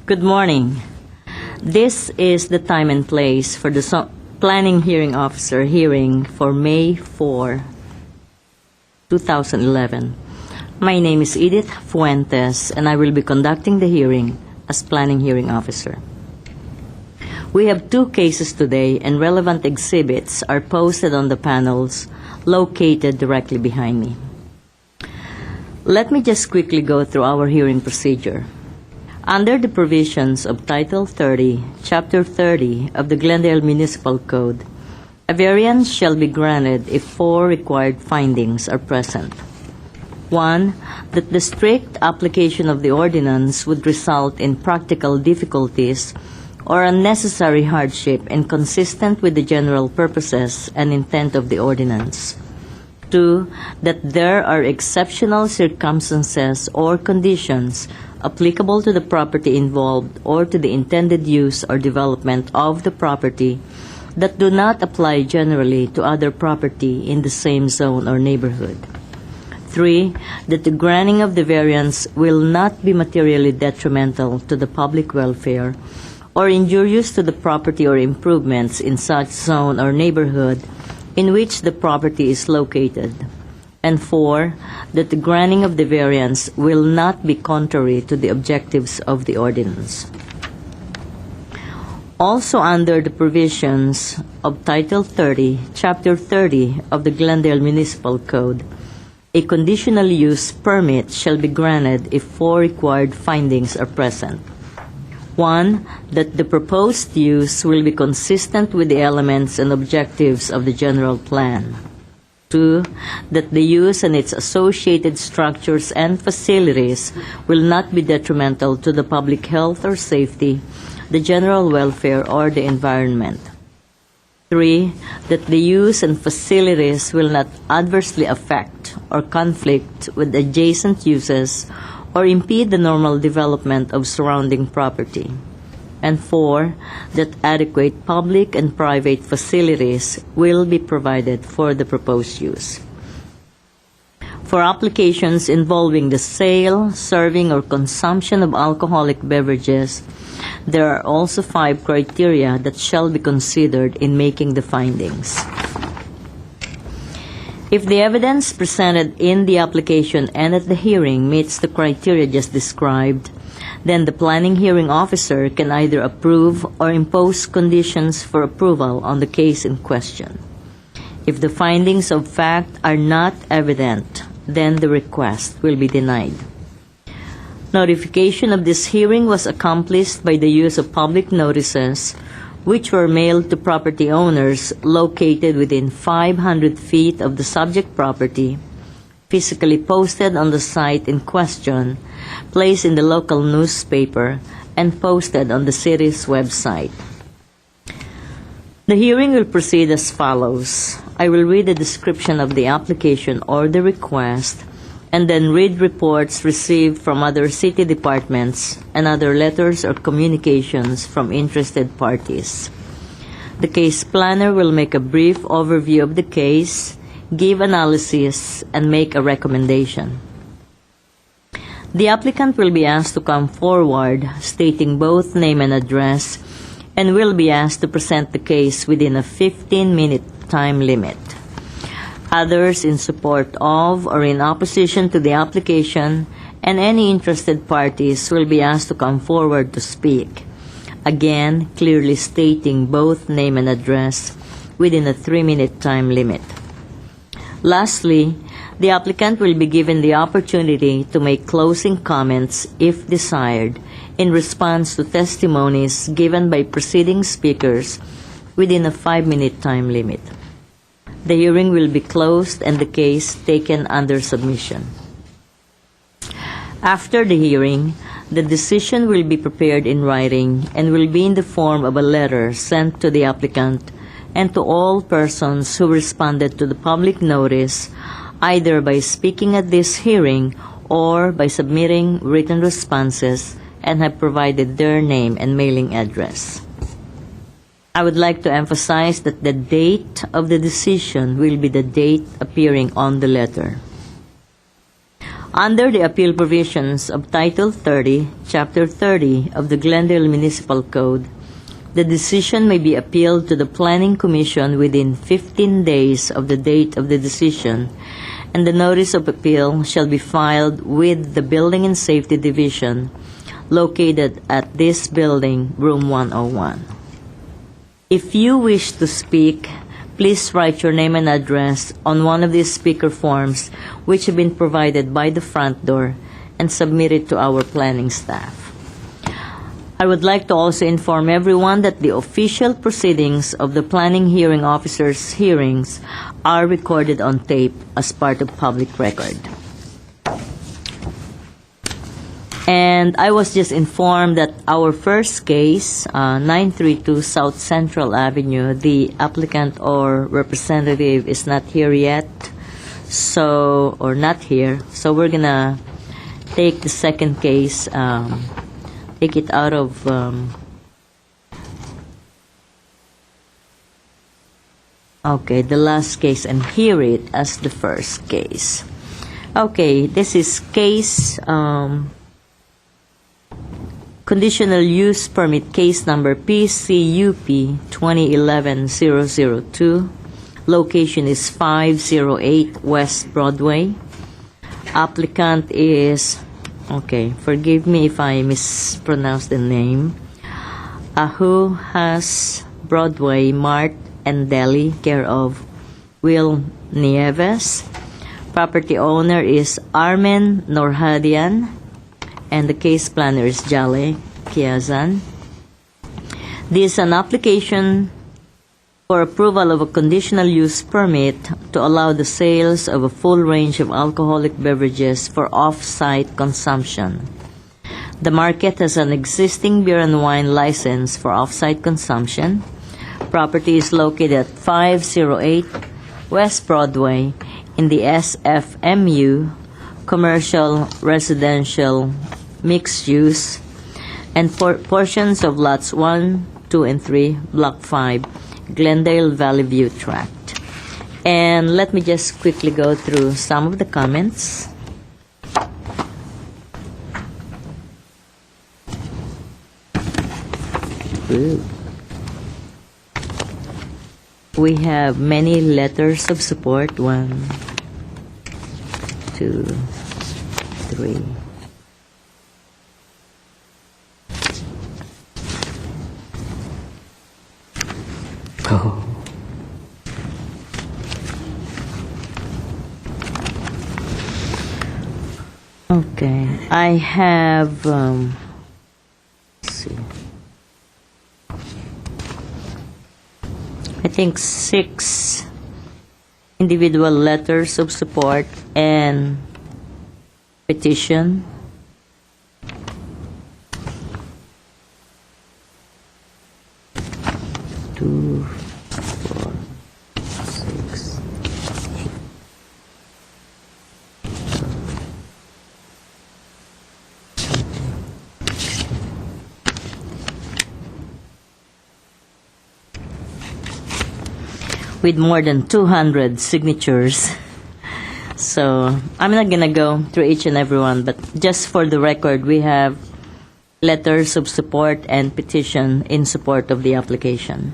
Good morning. This is the time and place for the Planning Hearing Officer hearing for May 4, 2011. My name is Edith Fuentes, and I will be conducting the hearing as Planning Hearing Officer. We have two cases today, and relevant exhibits are posted on the panels located directly behind me. Let me just quickly go through our hearing procedure. Under the provisions of Title 30, Chapter 30 of the Glendale Municipal Code, a variance shall be granted if four required findings are present. 1. That the strict application of the ordinance would result in practical difficulties or unnecessary hardship inconsistent with the general purposes and intent of the ordinance. 2. That there are exceptional circumstances or conditions applicable to the property involved or to the intended use or development of the property that do not apply generally to other property in the same zone or neighborhood. 3. That the granting of the variance will not be materially detrimental to the public welfare or injurious to the property or improvements in such zone or neighborhood in which the property is located. And 4, that the granting of the variance will not be contrary to the objectives of the ordinance. Also under the provisions of Title 30, Chapter 30 of the Glendale Municipal Code, a conditional use permit shall be granted if four required findings are present. 1. That the proposed use will be consistent with the elements and objectives of the general plan. 2. That the use and its associated structures and facilities will not be detrimental to the public health or safety, the general welfare, or the environment. 3. That the use and facilities will not adversely affect or conflict with adjacent uses or impede the normal development of surrounding property. And 4, that adequate public and private facilities will be provided for the proposed use. For applications involving the sale, serving, or consumption of alcoholic beverages, there are also 5 criteria that shall be considered in making the findings. If the evidence presented in the application and at the hearing meets the criteria just described, then the Planning Hearing Officer can either approve or impose conditions for approval on the case in question. If the findings of fact are not evident, then the request will be denied. Notification of this hearing was accomplished by the use of public notices, which were mailed to property owners located within 500 feet of the subject property, physically posted on the site in question, placed in the local newspaper, and posted on the city's website. The hearing will proceed as follows. I will read a description of the application or the request, and then read reports received from other city departments and other letters or communications from interested parties. The case planner will make a brief overview of the case, give analysis, and make a recommendation. The applicant will be asked to come forward, stating both name and address, and will be asked to present the case within a 15-minute time limit. Others in support of or in opposition to the application and any interested parties will be asked to come forward to speak, again clearly stating both name and address within a 3-minute time limit. Lastly, the applicant will be given the opportunity to make closing comments, if desired, in response to testimonies given by preceding speakers within a 5-minute time limit. The hearing will be closed and the case taken under submission. After the hearing, the decision will be prepared in writing and will be in the form of a letter sent to the applicant and to all persons who responded to the public notice, either by speaking at this hearing or by submitting written responses and have provided their name and mailing address. I would like to emphasize that the date of the decision will be the date appearing on the letter. Under the appeal provisions of Title 30, Chapter 30 of the Glendale Municipal Code, the decision may be appealed to the Planning Commission within 15 days of the date of the decision, and the notice of appeal shall be filed with the Building and Safety Division located at this building, room 101. If you wish to speak, please write your name and address on one of these speaker forms which have been provided by the front door and submit it to our planning staff. I would like to also inform everyone that the official proceedings of the planning hearing officer's hearings are recorded on tape as part of public record. And I was just informed that our first case, 932 South Central Avenue, the applicant or representative is not here yet, so we're gonna take the second case, take it out of the last case and hear it as the first case. Okay, this is case conditional use permit case number PCUP 2011-002. Location is 508 West Broadway. Applicant is, forgive me if I mispronounce the name, Ahu Has Broadway Mart and Deli, care of Will Nieves. Property owner is Armen Norhadian, and the case planner is Jale Kiazan. This is an application for approval of a conditional use permit to allow the sales of a full range of alcoholic beverages for off-site consumption. The market has an existing beer and wine license for off-site consumption. Property is located at 508 West Broadway in the SFMU, Commercial Residential Mixed Use, and portions of lots 1, 2, and 3, Block 5, Glendale Valley View Tract. And let me just quickly go through some of the comments. Ooh. We have many letters of support. 1, 2, 3. Oh. Okay, I have, let's see, I think 6 individual letters of support and petition. Two, 4, 6, 8. With more than 200 signatures. So I'm not gonna go through each and every one, but just for the record, we have letters of support and petition in support of the application.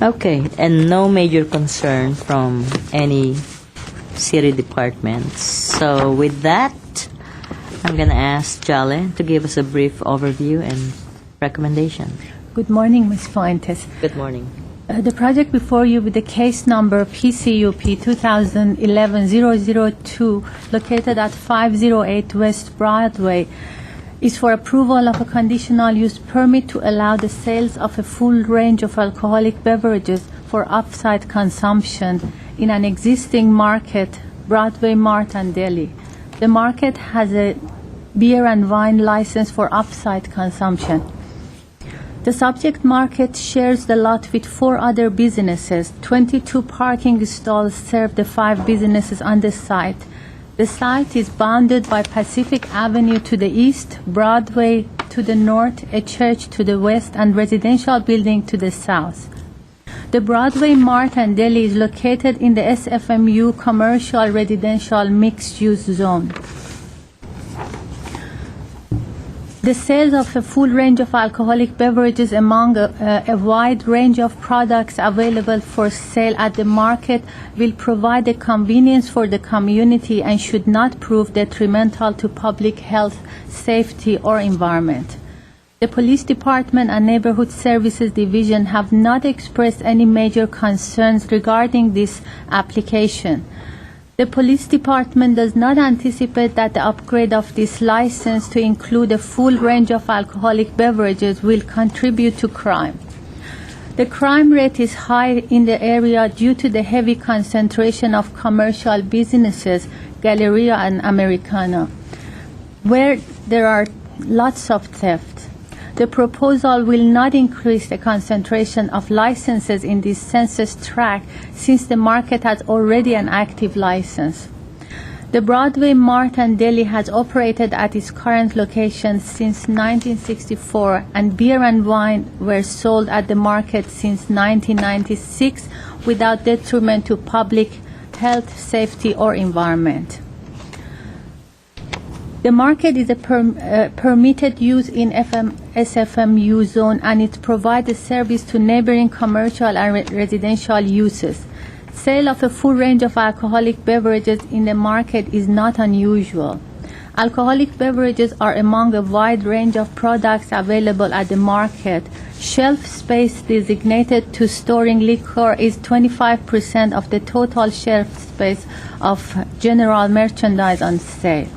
Okay, and no major concern from any city departments. So with that, I'm going to ask Jale to give us a brief overview and recommendation. Good morning, Ms. Fuentes. Good morning. The project before you with the case number PCUP 2011-002, located at 508 West Broadway, is for approval of a conditional use permit to allow the sales of a full range of alcoholic beverages for off-site consumption in an existing market, Broadway Mart and Deli. The market has a beer and wine license for off-site consumption. The subject market shares the lot with 4 other businesses. 22 parking stalls serve the 5 businesses on the site. The site is bounded by Pacific Avenue to the east, Broadway to the north, a church to the west, and residential building to the south. The Broadway Mart and Deli is located in the SFMU commercial residential mixed-use zone. The sales of a full range of alcoholic beverages among a wide range of products available for sale at the market will provide a convenience for the community and should not prove detrimental to public health, safety, or environment. The Police Department and Neighborhood Services Division have not expressed any major concerns regarding this application. The Police Department does not anticipate that the upgrade of this license to include a full range of alcoholic beverages will contribute to crime. The crime rate is high in the area due to the heavy concentration of commercial businesses, Galleria and Americana, where there are lots of theft. The proposal will not increase the concentration of licenses in this census tract since the market has already an active license. The Broadway Mart and Deli has operated at its current location since 1964, and beer and wine were sold at the market since 1996 without detriment to public health, safety, or environment. The market is a permitted use in SFMU zone, and it provides a service to neighboring commercial and residential uses. Sale of a full range of alcoholic beverages in the market is not unusual. Alcoholic beverages are among a wide range of products available at the market. Shelf space designated to storing liquor is 25% of the total shelf space of general merchandise on sale.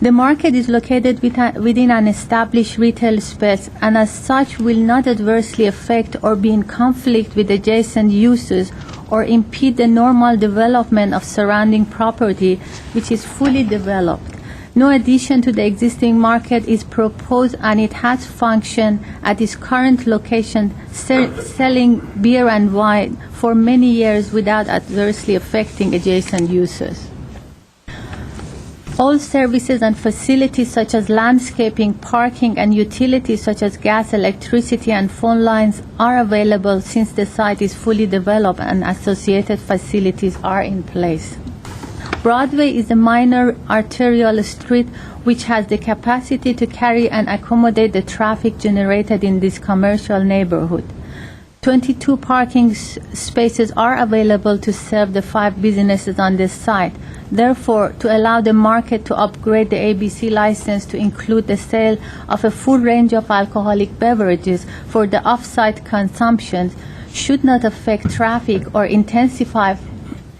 The market is located within an established retail space and as such will not adversely affect or be in conflict with adjacent uses or impede the normal development of surrounding property, which is fully developed. No addition to the existing market is proposed, and it has functioned at its current location, selling beer and wine for many years without adversely affecting adjacent uses. All services and facilities such as landscaping, parking, and utilities such as gas, electricity, and phone lines are available since the site is fully developed and associated facilities are in place. Broadway is a minor arterial street which has the capacity to carry and accommodate the traffic generated in this commercial neighborhood. 22 parking spaces are available to serve the 5 businesses on this site. Therefore, to allow the market to upgrade the ABC license to include the sale of a full range of alcoholic beverages for the off-site consumption should not affect traffic or intensify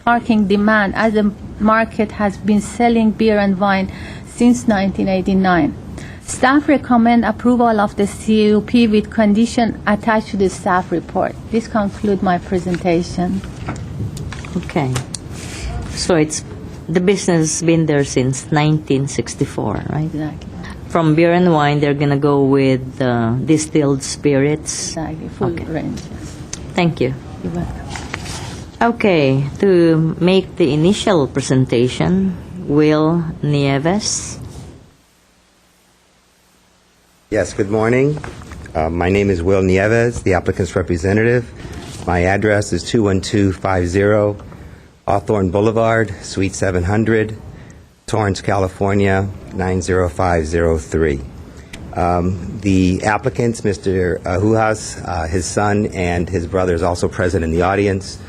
parking demand, as the market has been selling beer and wine since 1989. Staff recommend approval of the CUP with condition attached to the staff report. This concludes my presentation. Okay. So the business has been there since 1964, right? Exactly. From beer and wine, they're going to go with distilled spirits. Exactly. Full range. Yes. Thank you. You're welcome. Okay. To make the initial presentation, Will Nieves. Yes, good morning. My name is Will Nieves, the applicant's representative. My address is 21250 Hawthorne Boulevard, Suite 700, Torrance, California, 90503. The applicants, Mr. Hujas, his son, and his brother is also present in the audience.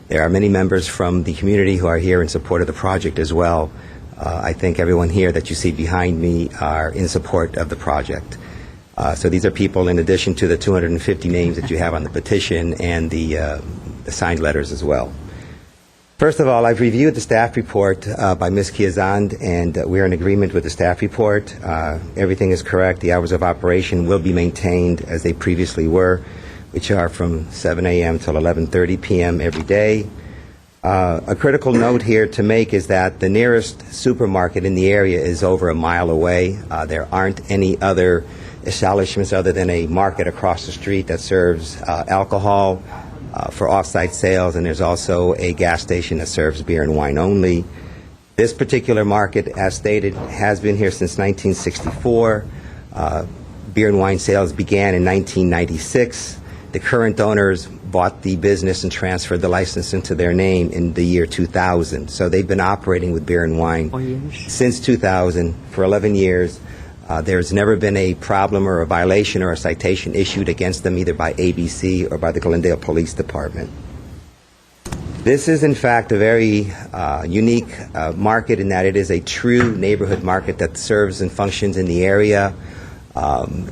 There are many members from the community who are here in support of the project as well. I think everyone here that you see behind me are in support of the project. So these are people in addition to the 250 names that you have on the petition and the signed letters as well. First of all, I've reviewed the staff report by Ms. Kiazand, and we're in agreement with the staff report. Everything is correct. The hours of operation will be maintained as they previously were. which are from 7 a.m. till 11:30 p.m. every day. A critical note here to make is that the nearest supermarket in the area is over a mile away. There aren't any other establishments other than a market across the street that serves alcohol for off-site sales, and there's also a gas station that serves beer and wine only. This particular market, as stated, has been here since 1964. Beer and wine sales began in 1996. The current owners bought the business and transferred the license into their name in the year 2000. So they've been operating with beer and wine since 2000 for 11 years. There's never been a problem or a violation or a citation issued against them either by ABC or by the Glendale Police Department. This is, in fact, a very unique market in that it is a true neighborhood market that serves and functions in the area.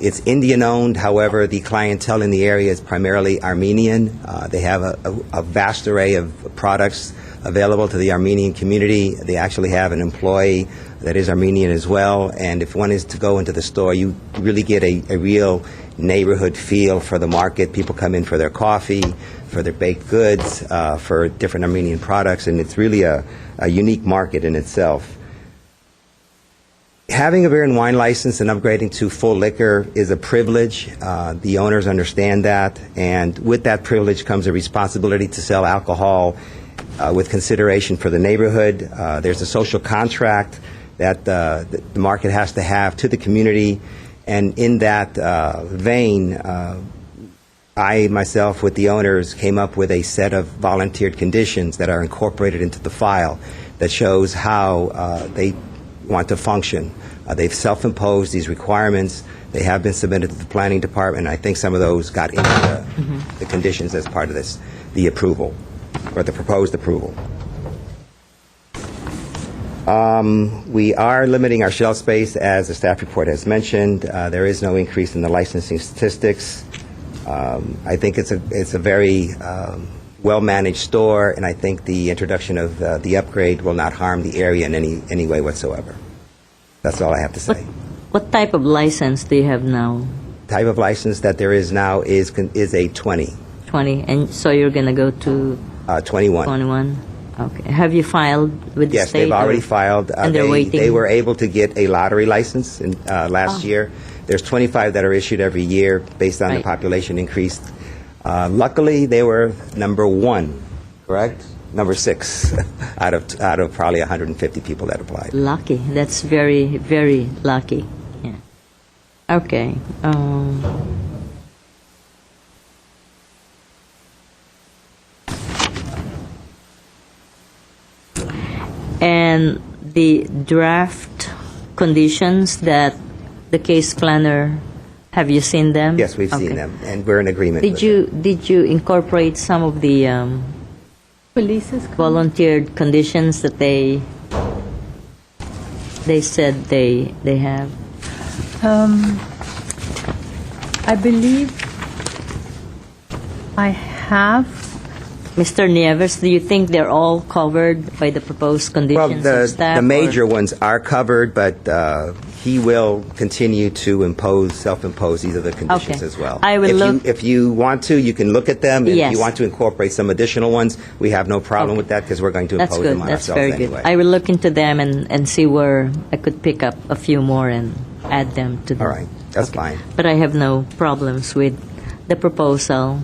It's Indian-owned. However, the clientele in the area is primarily Armenian. They have a vast array of products available to the Armenian community. They actually have an employee that is Armenian as well. And if one is to go into the store, you really get a real neighborhood feel for the market. People come in for their coffee, for their baked goods, for different Armenian products, and it's really a unique market in itself. Having a beer and wine license and upgrading to full liquor is a privilege. The owners understand that, and with that privilege comes a responsibility to sell alcohol with consideration for the neighborhood. There's a social contract that the market has to have to the community, and in that vein, I myself with the owners came up with a set of volunteered conditions that are incorporated into the file that shows how they want to function. They've self-imposed these requirements. They have been submitted to the planning department. I think some of those got into the conditions as part of this, the approval, or the proposed approval. We are limiting our shelf space, as the staff report has mentioned. There is no increase in the licensing statistics. I think it's a very well-managed store, and I think the introduction of the upgrade will not harm the area in any way whatsoever. That's all I have to say. What type of license do you have now? Type of license that there is now is a 20. 20, and so you're going to go to 21. 21? Okay. Have you filed with the Yes, state? they've already filed. And they're waiting? They were able to get a lottery license last year. There's 25 that are issued every year based on the Right. population increase. Luckily, they were number 1, correct? Number 6 out of probably 150 people that applied. Lucky. That's very, very lucky. Yeah. Okay. And the draft conditions that the case planner, have you seen them? Yes, we've Okay. seen them, and we're in agreement with them. Did you incorporate some of the Police's volunteered conditions that they said they have? I believe I have. Mr. Nieves, do you think they're all covered by the proposed Well, conditions of staff? the major or- ones are covered, but he will continue to self-impose these other conditions Okay. as well. I will look- If you want to, you can look at them. And if Yes. you want to incorporate some additional ones, we have no problem Okay. with that because we're going to That's impose good. them on That's ourselves very anyway. good. I will look into them and see where I could pick up a few more and add them to them. All right. That's fine. But I have no problems with the proposal,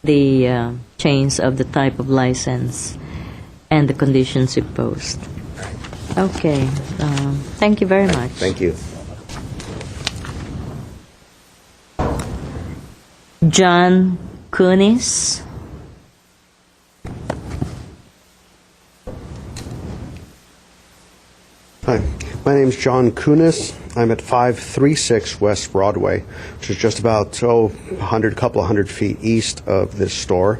the change of the type of license, and the conditions imposed. Okay. Thank you very much. Thank you. John Kunis. Hi, my name's John Kunis. I'm at 536 West Broadway, which is just about, couple of hundred feet east of this store.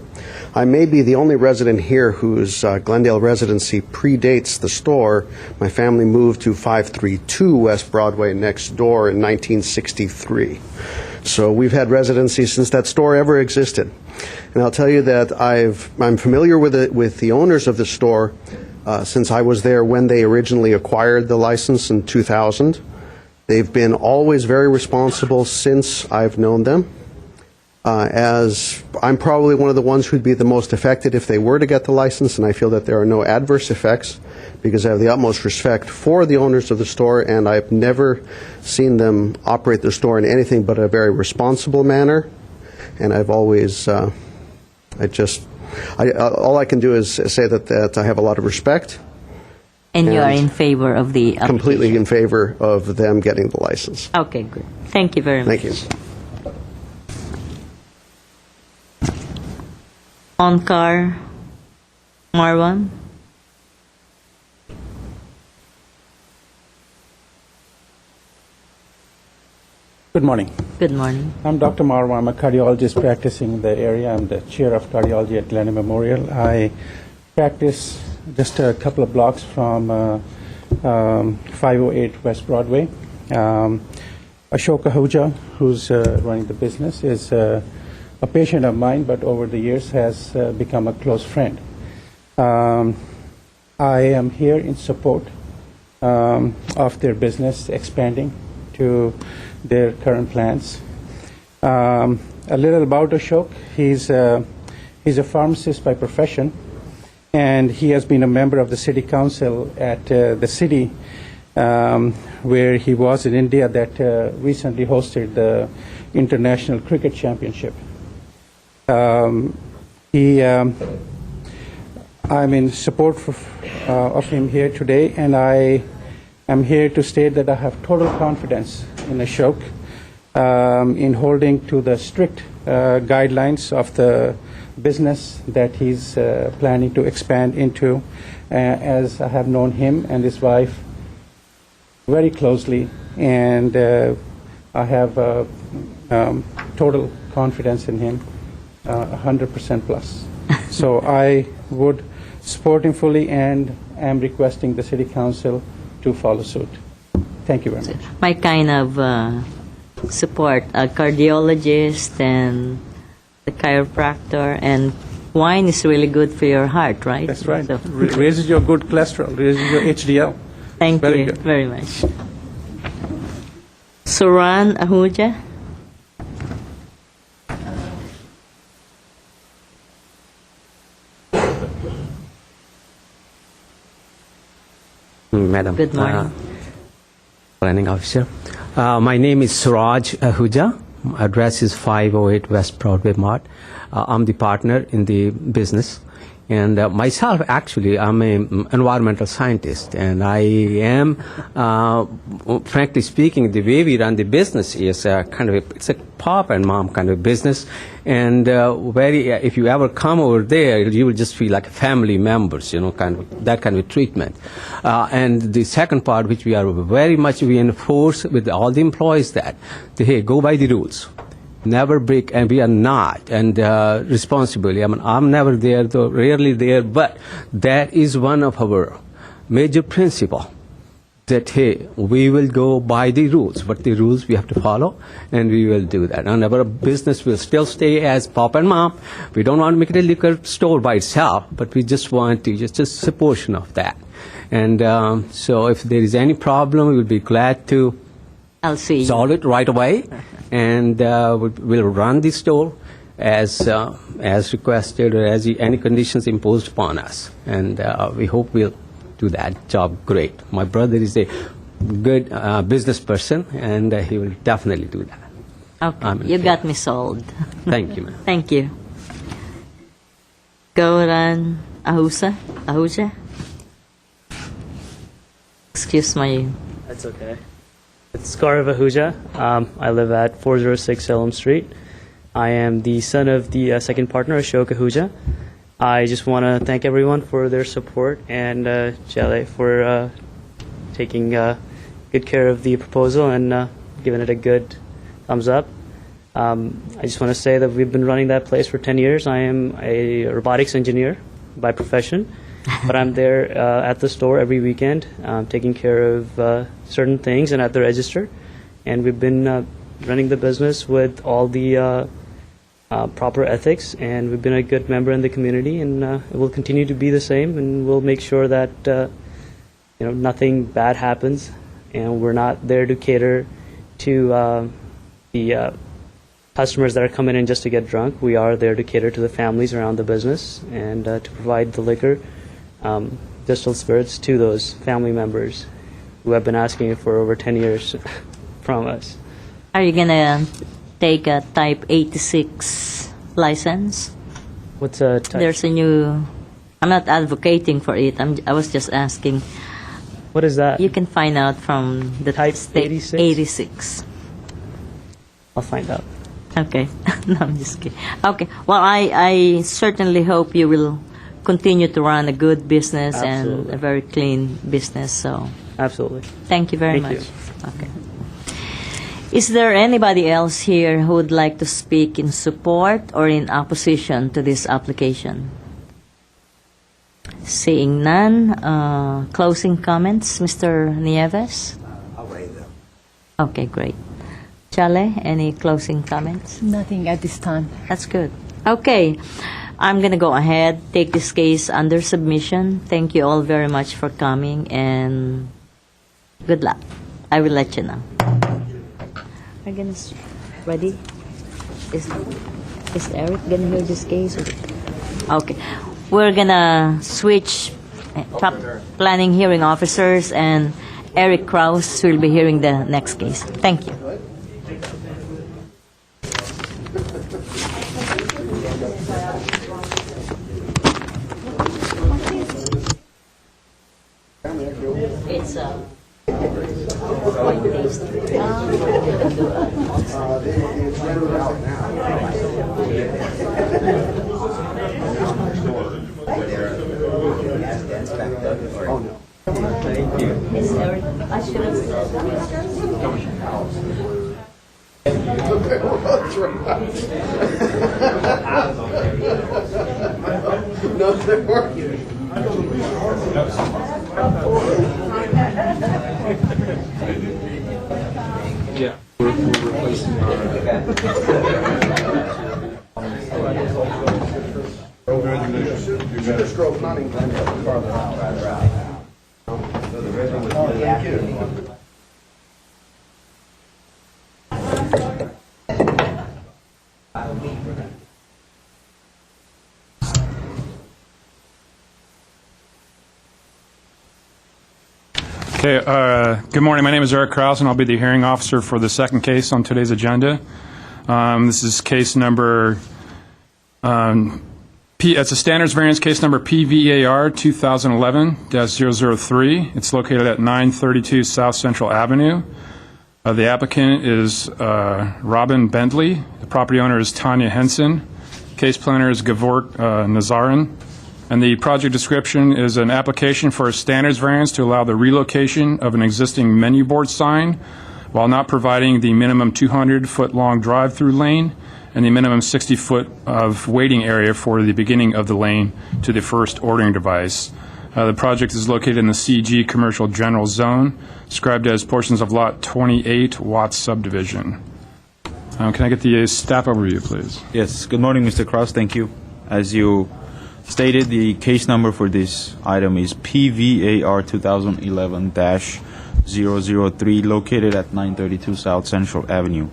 I may be the only resident here whose Glendale residency predates the store. My family moved to 532 West Broadway next door in 1963. So we've had residency since that store ever existed. And I'll tell you that I'm familiar with the owners of the store since I was there when they originally acquired the license in 2000. They've been always very responsible since I've known them. as I'm probably one of the ones who'd be the most affected if they were to get the license, and I feel that there are no adverse effects because I have the utmost respect for the owners of the store, and I've never seen them operate their store in anything but a very responsible manner. And I've always, all I can do is say that I have a lot of respect. And you are And in favor of the application? Completely in favor of them getting the license. Okay, good. Thank you very much. Thank you. Onkar Marwan? Good morning. Good morning. I'm Dr. Marwa. I'm a cardiologist practicing in the area. I'm the chair of cardiology at Glendale Memorial. I practice just a couple of blocks from 508 West Broadway. Ashok Ahuja, who's running the business, is a patient of mine, but over the years has become a close friend. I am here in support of their business expanding to their current plans. A little about Ashok. He's a pharmacist by profession, and he has been a member of the city council at the city where he was in India that recently hosted the International Cricket Championship. I'm in support of him here today, and I am here to state that I have total confidence in Ashok in holding to the strict guidelines of the business that he's planning to expand into, as I have known him and his wife very closely, and I have total confidence in him, 100% plus. So I would support him fully, and am requesting the City Council to follow suit. Thank you very much. My kind of support, a cardiologist and the chiropractor, and wine is really good for your heart, right? That's right. So, Raises your good cholesterol, raises your HDL. thank Very you good. very much. Suran Ahuja? Madam. Good morning. Planning officer. My name is Suraj Ahuja. Address is 508 West Broadway Mart. I'm the partner in the business. And myself, actually, I'm an environmental scientist. And I am, frankly speaking, the way we run the business is kind of it's a pop and mom kind of business. And if you ever come over there, you will just feel like family members, kind of that kind of treatment. And the second part, which we are very much, we enforce with all the employees that, hey, go by the rules. Never break, and we are not, and responsibly. I mean, I'm never there, though rarely there, but that is one of our major principle. That hey, we will go by the rules, but the rules we have to follow, and we will do that. And our business will still stay as pop and mom. We don't want to make it a liquor store by itself, but we just want to just a portion of that. And so, if there is any problem, we will be glad to I'll see you. solve it right away, and we'll run the store as requested or as any conditions imposed upon us. And we hope we'll do that job great. My brother is a good business person, and he will definitely do that. Okay, you got me sold. Thank you, ma'am. Thank you. Gauran Ahuja? Excuse my... That's okay. It's Gaurav Ahuja. I live at 406 Elm Street. I am the son of the second partner, Ashok Ahuja. I just want to thank everyone for their support, and Jale for taking good care of the proposal and giving it a good thumbs up. I just want to say that we've been running that place for 10 years. I am a robotics engineer by profession, but I'm there at the store every weekend, taking care of certain things and at the register. And we've been running the business with all the proper ethics, and we've been a good member in the community, and it will continue to be the same, and we'll make sure that nothing bad happens, and we're not there to cater to the customers that are coming in just to get drunk. We are there to cater to the families around the business and to provide the liquor, distilled spirits to those family members who have been asking for over 10 years from us. Are you gonna take a Type 86 license? What's a type? There's a new. I'm not advocating for it. I was just asking. What is that? You can find out from the Type state 86? 86. I'll find out. Okay. No, I'm just kidding. Okay. Well, I certainly hope you will continue to run a good business and Absolutely. a very clean business. So Absolutely. thank you very Thank much. you. Okay. Is there anybody else here who would like to speak in support or in opposition to this application? Seeing none, closing comments, Mr. Nieves? I'll waive them. Okay, great. Chale, any closing comments? Nothing at this time. That's good. Okay, I'm going to go ahead, take this case under submission. Thank you all very much for coming, and good luck. I will let you know. Are you going to ready? Is Eric going to hear this case? Okay. We're going to switch top planning hearing officers, and Eric Krause will be hearing the next case. Thank you. It's quite tasty. It's Eric. I should have No, they weren't. Yeah, we're replacing You just drove not in Glendale, farther out. Okay, good morning. My name is Eric Krause, and I'll be the hearing officer for the second case on today's agenda. This is case number, it's a standards variance case number PVAR 2011-003. It's located at 932 South Central Avenue. The applicant is Robin Bentley. The property owner is Tanya Henson. Case planner is Gavork Nazarin. And the project description is an application for a standards variance to allow the relocation of an existing menu board sign while not providing the minimum 200-foot-long drive-through lane and the minimum 60-foot of waiting area for the beginning of the lane to the first ordering device. The project is located in the CG Commercial General Zone, described as portions of Lot 28, Watts Subdivision. Can I get the staff overview, please? Yes. Good morning, Mr. Krause. Thank you. As you stated, the case number for this item is PVAR 2011-003, located at 932 South Central Avenue.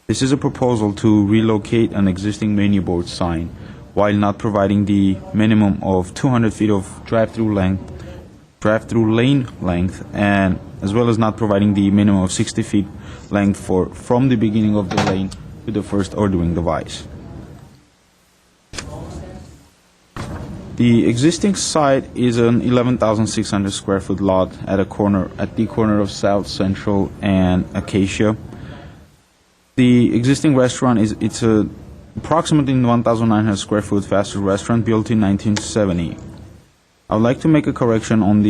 This is a proposal to relocate an existing menu board sign while not providing the minimum of 200 feet of drive-through lane length, and as well as not providing the minimum of 60 feet length from the beginning of the lane to the first ordering device. The existing site is an 11,600 square foot lot at the corner of South Central and Acacia. The existing restaurant it's a approximately 1,900 square foot fast food restaurant built in 1970. I would like to make a correction on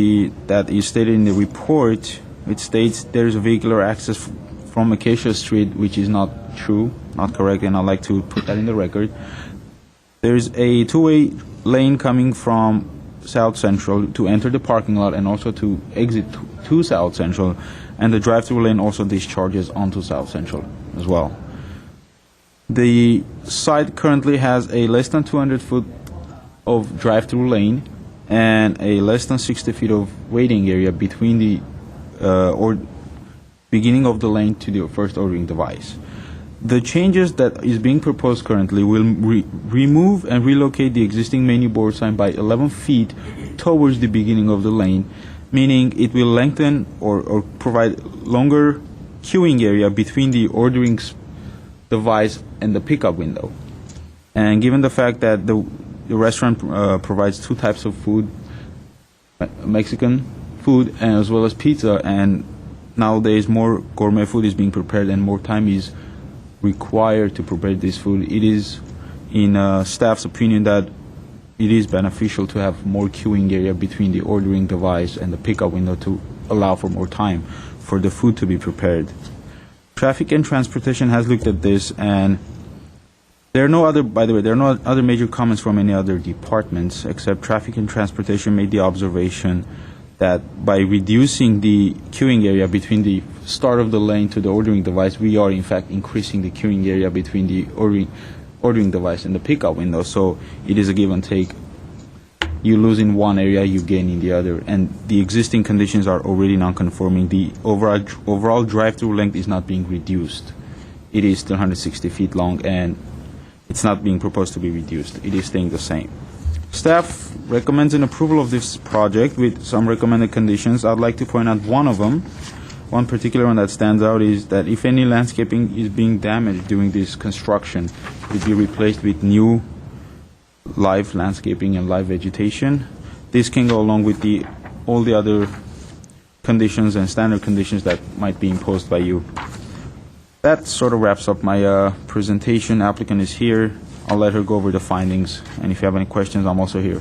that is stated in the report. It states there is a vehicular access from Acacia Street, which is not true, not correct, and I'd like to put that in the record. There's a two-way lane coming from South Central to enter the parking lot and also to exit to South Central, and the drive-through lane also discharges onto South Central as well. The site currently has a less than 200 foot of drive-through lane and a less than 60 feet of waiting area between the beginning of the lane to the first ordering device. The changes that is being proposed currently will remove and relocate the existing menu board sign by 11 feet towards the beginning of the lane, meaning it will lengthen or provide longer queuing area between the ordering device and the pickup window. And given the fact that the restaurant provides two types of food, Mexican food and as well as pizza, and nowadays more gourmet food is being prepared and more time is required to prepare this food, it is in staff's opinion that it is beneficial to have more queuing area between the ordering device and the pickup window to allow for more time for the food to be prepared. Traffic and Transportation has looked at this, and there are no other, by the way, there are no other major comments from any other departments, except Traffic and Transportation made the observation that by reducing the queuing area between the start of the lane to the ordering device, we are in fact increasing the queuing area between the ordering device and the pickup window. So it is a give and take. You lose in one area, you gain in the other. And the existing conditions are already non-conforming. The overall drive-through length is not being reduced. It is still 160 feet long, and it's not being proposed to be reduced. It is staying the same. Staff recommends an approval of this project with some recommended conditions. I'd like to point out one of them. One particular one that stands out is that if any landscaping is being damaged during this construction, it will be replaced with new live landscaping and live vegetation. This can go along with all the other conditions and standard conditions that might be imposed by you. That sort of wraps up my presentation. Applicant is here. I'll let her go over the findings, and if you have any questions, I'm also here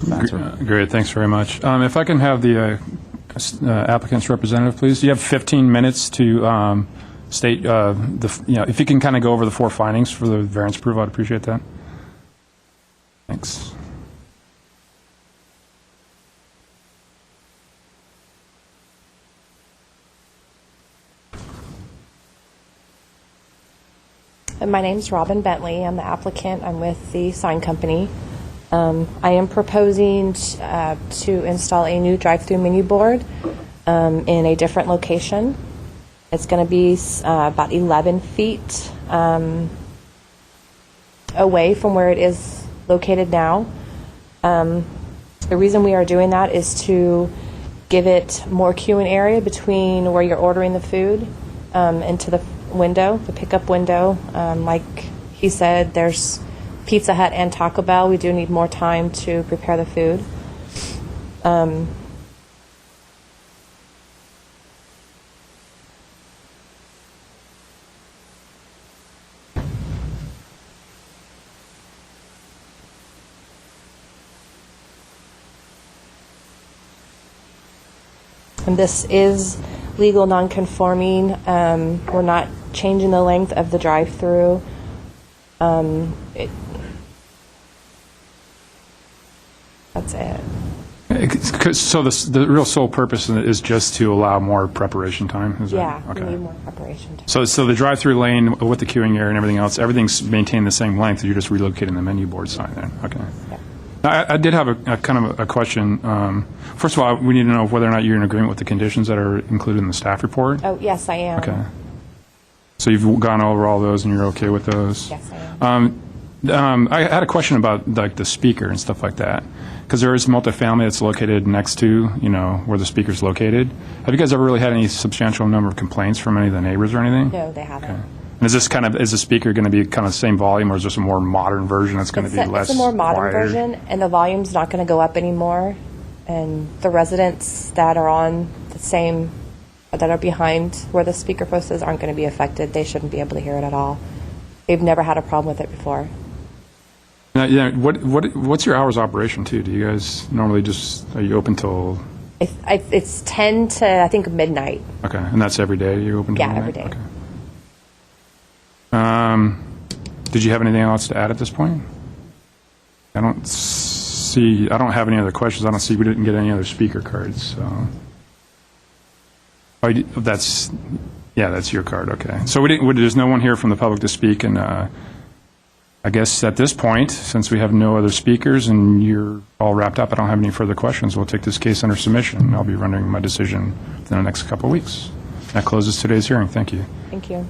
to answer. Great, thanks very much. If I can have the applicant's representative, please. You have 15 minutes to state if you can kind of go over the 4 findings for the variance approval, I'd appreciate that. Thanks. My name's Robin Bentley. I'm the applicant. I'm with the sign company. I am proposing to install a new drive-through menu board in a different location. It's going to be about 11 feet away from where it is located now. The reason we are doing that is to give it more queuing area between where you're ordering the food and to the window, the pickup window. Like he said, there's Pizza Hut and Taco Bell. We do need more time to prepare the food. And this is legal non-conforming. We're not changing the length of the drive-through. That's it. So the real sole purpose is just to allow more preparation time? Is Yeah, that, okay. we need more preparation time. So the drive-through lane with the queuing area and everything else, everything's maintained the same length. You're just relocating the menu board sign then. Okay. Yeah. Now, I did have a kind of a question. First of all, we need to know whether or not you're in agreement with the conditions that are included in the staff report. Oh, yes, I am. Okay. So you've gone over all those and you're okay with those? Yes, I am. I had a question about like the speaker and stuff like that, because there is multifamily that's located next to, where the speaker's located. Have you guys ever really had any substantial number of complaints from any of the neighbors or anything? No, they haven't. Okay. And is the speaker going to be kind of the same volume, or is this a more modern version that's going to be less? It's a more modern quieter? version, and the volume's not going to go up anymore. And the residents that are on the same, that are behind where the speaker post is, aren't going to be affected. They shouldn't be able to hear it at all. They've never had a problem with it before. Now, yeah. What's your hours of operation too? Do you guys normally are you open till? It's 10 to I think midnight. Okay, and that's every day you're open till Yeah, midnight? every day. Okay. Did you have anything else to add at this point? I don't have any other questions. I don't see we didn't get any other speaker cards. So, that's your card. Okay. So there's no one here from the public to speak, and I guess at this point, since we have no other speakers and you're all wrapped up, I don't have any further questions. We'll take this case under submission. I'll be rendering my decision within the next couple of weeks. That closes today's hearing. Thank you. Thank you.